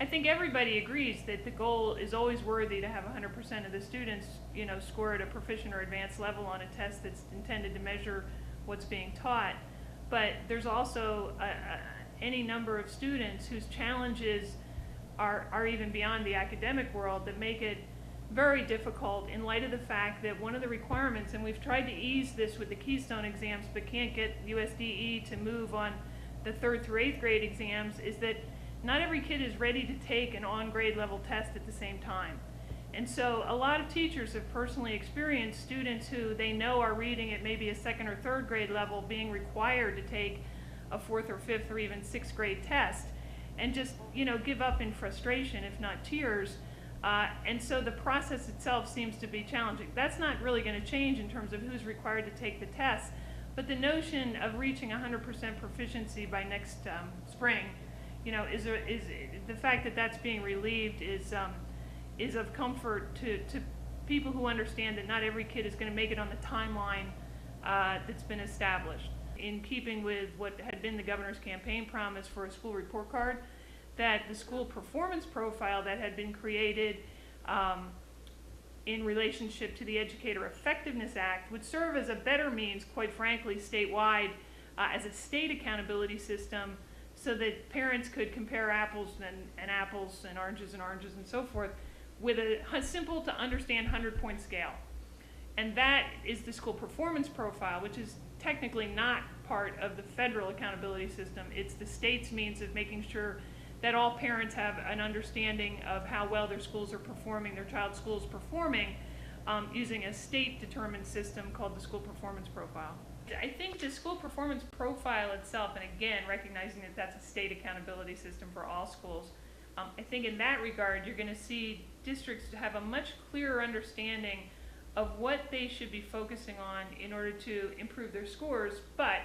I think everybody agrees that the goal is always worthy to have 100% of the students, score at a proficient or advanced level on a test that's intended to measure what's being taught. But there's also any number of students whose challenges are even beyond the academic world that make it very difficult in light of the fact that one of the requirements, and we've tried to ease this with the Keystone exams but can't get USDE to move on the 3rd through 8th grade exams, is that not every kid is ready to take an on-grade level test at the same time. And so a lot of teachers have personally experienced students who they know are reading at maybe a 2nd or 3rd grade level being required to take a 4th or 5th or even 6th grade test and just, give up in frustration, if not tears. And so the process itself seems to be challenging. That's not really going to change in terms of who's required to take the test, but the notion of reaching 100% proficiency by next spring, is the fact that that's being relieved is of comfort to people who understand that not every kid is going to make it on the timeline that's been established. In keeping with what had been the governor's campaign promise for a school report card, that the school performance profile that had been created in relationship to the Educator Effectiveness Act would serve as a better means, quite frankly, statewide as a state accountability system, so that parents could compare apples and apples and oranges and so forth with a simple to understand 100-point scale. And that is the school performance profile, which is technically not part of the federal accountability system. It's the state's means of making sure that all parents have an understanding of how well their schools are performing, their child's school is performing, using a state-determined system called the school performance profile. I think the school performance profile itself, and again, recognizing that that's a state accountability system for all schools, I think in that regard, you're going to see districts have a much clearer understanding of what they should be focusing on in order to improve their scores. But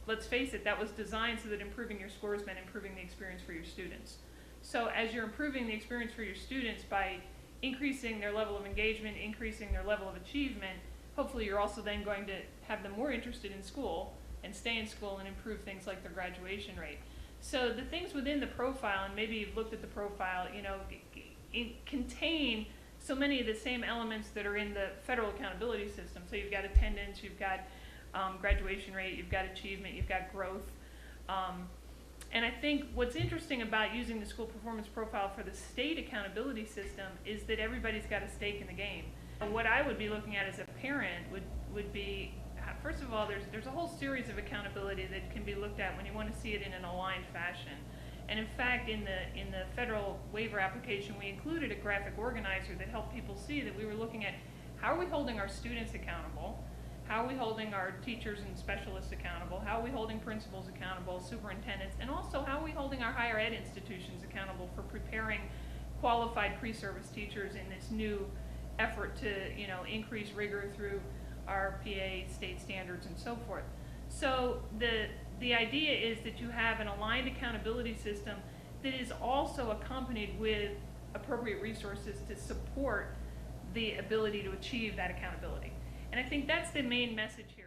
let's face it, that was designed so that improving your scores meant improving the experience for your students. So as you're improving the experience for your students by increasing their level of engagement, increasing their level of achievement, hopefully you're also then going to have them more interested in school and stay in school and improve things like their graduation rate. So the things within the profile, and maybe you've looked at the profile, contain so many of the same elements that are in the federal accountability system. So you've got attendance, you've got graduation rate, you've got achievement, you've got growth. And I think what's interesting about using the school performance profile for the state accountability system is that everybody's got a stake in the game. And what I would be looking at as a parent would be, first of all, there's a whole series of accountability that can be looked at when you want to see it in an aligned fashion. And in fact, in the federal waiver application, we included a graphic organizer that helped people see that we were looking at how are we holding our students accountable, how are we holding our teachers and specialists accountable, how are we holding principals accountable, superintendents, and also how are we holding our higher ed institutions accountable for preparing qualified pre-service teachers in this new effort to increase rigor through our PA state standards and so forth. So the idea is that you have an aligned accountability system that is also accompanied with appropriate resources to support the ability to achieve that accountability. And I think that's the main message here.